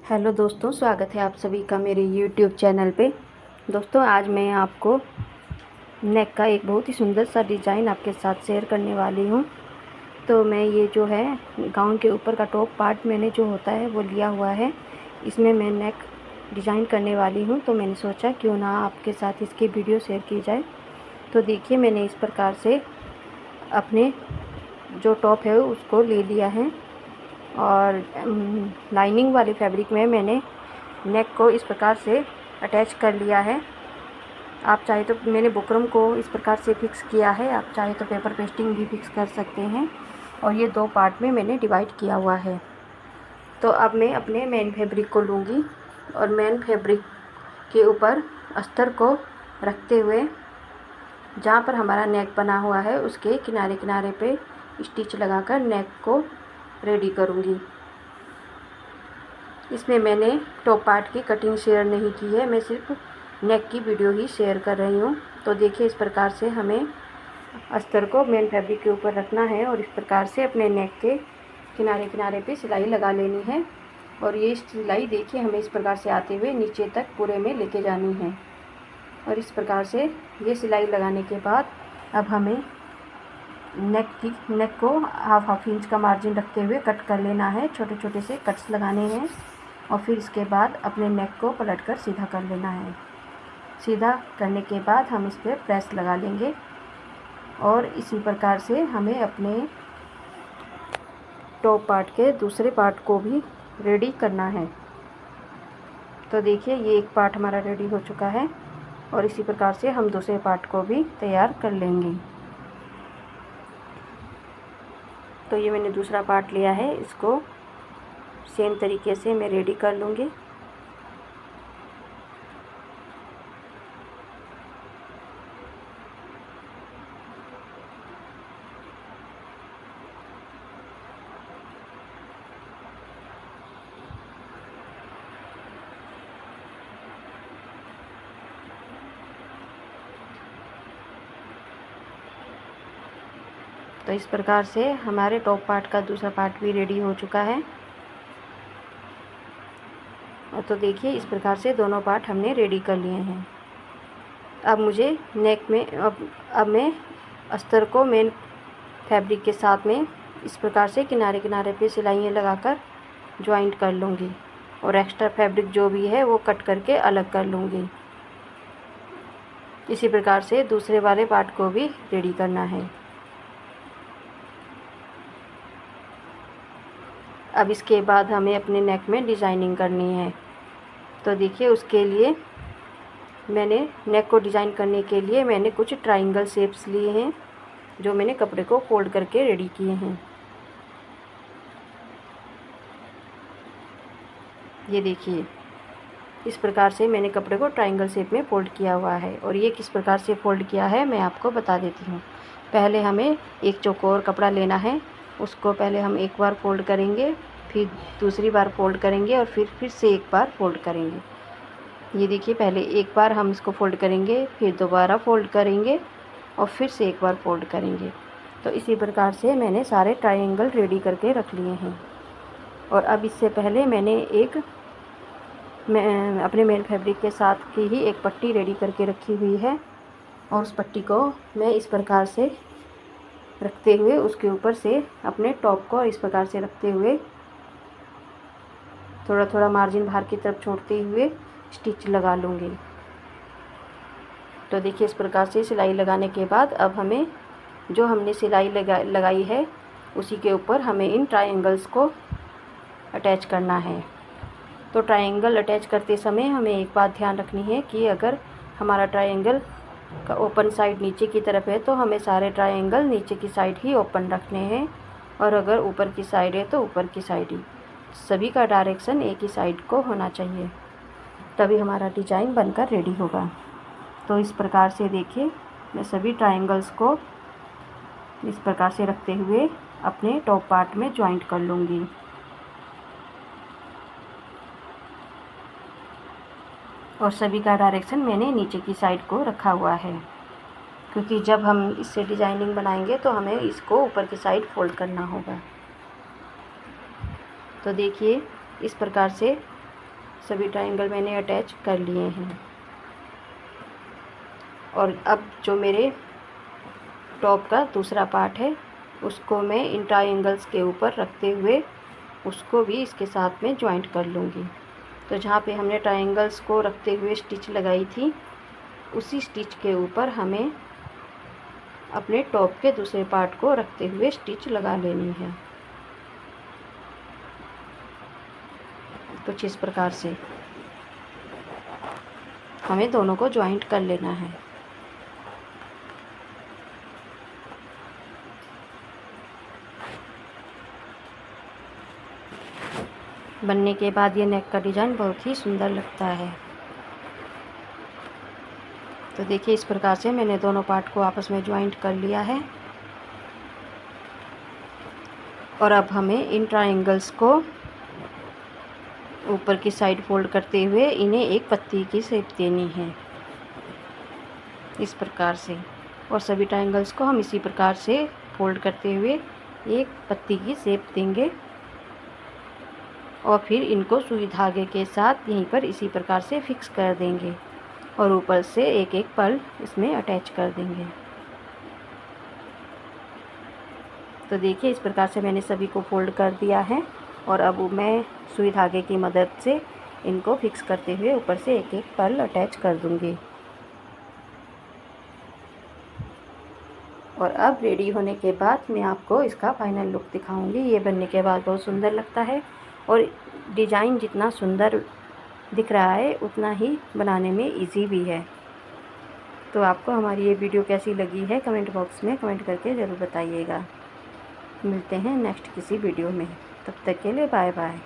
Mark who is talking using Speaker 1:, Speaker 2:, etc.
Speaker 1: Hello दोस्तों, स्वागत है आप सभी का मेरे यूट्यूब चैनल पे। दोस्तों, आज मैं आपको नेक का एक बहुत ही सुंदर सा डिज़ाइन आपके साथ शेयर करने वाली हूँ। तो मैं ये जो है गाउन के ऊपर का टॉप पार्ट मैंने जो होता है वो लिया हुआ है। इसमें मैं नेक डिज़ाइन करने वाली हूँ, तो मैंने सोचा क्यों ना आपके साथ इसकी वीडियो शेयर की जाए। तो देखिए, मैंने इस प्रकार से अपने जो टॉप है उसको ले लिया है और लाइनिंग वाले फैब्रिक में मैंने नेक को इस प्रकार से अटैच कर लिया है। आप चाहे तो मैंने बुकरम को इस प्रकार से फिक्स किया है, आप चाहे तो पेपर पेस्टिंग भी फिक्स कर सकते हैं। और ये दो पार्ट में मैंने डिवाइड किया हुआ है। तो अब मैं अपने मेन फैब्रिक को लूँगी और मेन फैब्रिक के ऊपर अस्तर को रखते हुए जहाँ पर हमारा नेक बना हुआ है उसके किनारे किनारे पे स्टिच लगाकर नेक को रेडी करूँगी। इसमें मैंने टॉप पार्ट की कटिंग शेयर नहीं की है, मैं सिर्फ नेक की वीडियो ही शेयर कर रही हूँ। तो देखिए, इस प्रकार से हमें अस्तर को मेन फैब्रिक के ऊपर रखना है और इस प्रकार से अपने नेक के किनारे किनारे पे सिलाई लगा लेनी है। और ये सिलाई देखिए हमें इस प्रकार से आते हुए नीचे तक पूरे में लेके जानी है। और इस प्रकार से ये सिलाई लगाने के बाद अब हमें नेक को हाफ इंच का मार्जिन रखते हुए कट कर लेना है। छोटे छोटे से कट्स लगाने हैं और फिर इसके बाद अपने नेक को पलटकर सीधा कर लेना है। सीधा करने के बाद हम इस पर प्रेस लगा लेंगे और इसी प्रकार से हमें अपने टॉप पार्ट के दूसरे पार्ट को भी रेडी करना है। तो देखिए, ये एक पार्ट हमारा रेडी हो चुका है और इसी प्रकार से हम दूसरे पार्ट को भी तैयार कर लेंगे। तो ये मैंने दूसरा पार्ट लिया है, इसको सेम तरीके से मैं रेडी कर लूँगी। तो इस प्रकार से हमारे टॉप पार्ट का दूसरा पार्ट भी रेडी हो चुका है। और तो देखिए, इस प्रकार से दोनों पार्ट हमने रेडी कर लिए हैं। अब मुझे नेक में अब मैं अस्तर को मेन फैब्रिक के साथ में इस प्रकार से किनारे किनारे पे सिलाइयाँ लगाकर ज्वाइंट कर लूँगी और एक्स्ट्रा फैब्रिक जो भी है वो कट करके अलग कर लूँगी। इसी प्रकार से दूसरे वाले पार्ट को भी रेडी करना है। अब इसके बाद हमें अपने नेक में डिज़ाइनिंग करनी है। तो देखिए, उसके लिए मैंने नेक को डिज़ाइन करने के लिए मैंने कुछ ट्रायंगल शेप्स लिए हैं जो मैंने कपड़े को फोल्ड करके रेडी किए हैं। ये देखिए, इस प्रकार से मैंने कपड़े को ट्रायंगल शेप में फोल्ड किया हुआ है। और ये किस प्रकार से फोल्ड किया है मैं आपको बता देती हूँ। पहले हमें एक चौकोर कपड़ा लेना है, उसको पहले हम एक बार फोल्ड करेंगे, फिर दूसरी बार फोल्ड करेंगे और फिर से एक बार फोल्ड करेंगे। ये देखिए, पहले एक बार हम इसको फोल्ड करेंगे, फिर दोबारा फोल्ड करेंगे और फिर से एक बार फोल्ड करेंगे। तो इसी प्रकार से मैंने सारे ट्रायंगल रेडी करके रख लिए हैं। और अब इससे पहले मैंने अपने मेन फैब्रिक के साथ की ही एक पट्टी रेडी करके रखी हुई है और उस पट्टी को मैं इस प्रकार से रखते हुए उसके ऊपर से अपने टॉप को इस प्रकार से रखते हुए थोड़ा थोड़ा मार्जिन बाहर की तरफ छोड़ते हुए स्टिच लगा लूँगी। तो देखिए, इस प्रकार से सिलाई लगाने के बाद अब हमें जो हमने सिलाई लगाई है उसी के ऊपर हमें इन ट्रायंगल्स को अटैच करना है। तो ट्रायंगल अटैच करते समय हमें एक बात ध्यान रखनी है कि अगर हमारा ट्रायंगल का ओपन साइड नीचे की तरफ है तो हमें सारे ट्रायंगल नीचे की साइड ही ओपन रखने हैं, और अगर ऊपर की साइड है तो ऊपर की साइड ही। सभी का डायरेक्शन एक ही साइड को होना चाहिए, तभी हमारा डिज़ाइन बनकर रेडी होगा। तो इस प्रकार से देखिए, मैं सभी ट्रायंगल्स को इस प्रकार से रखते हुए अपने टॉप पार्ट में ज्वाइंट कर लूँगी। और सभी का डायरेक्शन मैंने नीचे की साइड को रखा हुआ है, क्योंकि जब हम इससे डिज़ाइनिंग बनाएंगे तो हमें इसको ऊपर की साइड फोल्ड करना होगा। तो देखिए, इस प्रकार से सभी ट्रायंगल मैंने अटैच कर लिए हैं। और अब जो मेरे टॉप का दूसरा पार्ट है उसको मैं इन ट्रायंगल्स के ऊपर रखते हुए उसको भी इसके साथ में ज्वाइंट कर लूँगी। तो जहाँ पे हमने ट्रायंगल्स को रखते हुए स्टिच लगाई थी उसी स्टिच के ऊपर हमें अपने टॉप के दूसरे पार्ट को रखते हुए स्टिच लगा लेनी है। कुछ इस प्रकार से हमें दोनों को ज्वाइंट कर लेना है। बनने के बाद ये नेक का डिज़ाइन बहुत ही सुंदर लगता है। तो देखिए इस प्रकार से मैंने दोनों पार्ट को आपस में ज्वाइंट कर लिया है। और अब हमें इन ट्रायंगल्स को ऊपर की साइड फोल्ड करते हुए इन्हें एक पत्ती की शेप देनी है इस प्रकार से। और सभी ट्रायंगल्स को हम इसी प्रकार से फोल्ड करते हुए एक पत्ती की शेप देंगे और फिर इनको सुई धागे के साथ यहीं पर इसी प्रकार से फिक्स कर देंगे और ऊपर से एक एक पर्ल इसमें अटैच कर देंगे। तो देखिए इस प्रकार से मैंने सभी को फोल्ड कर दिया है और अब मैं सुई धागे की मदद से इनको फिक्स करते हुए ऊपर से एक एक पर्ल अटैच कर दूंगी। और अब रेडी होने के बाद मैं आपको इसका फाइनल लुक दिखाऊंगी। ये बनने के बाद बहुत सुंदर लगता है और डिज़ाइन जितना सुंदर दिख रहा है उतना ही बनाने में इजी भी है। तो आपको हमारी ये वीडियो कैसी लगी है कमेंट बॉक्स में कमेंट करके ज़रूर बताइएगा। मिलते हैं नेक्स्ट किसी वीडियो में, तब तक के लिए बाय बाय।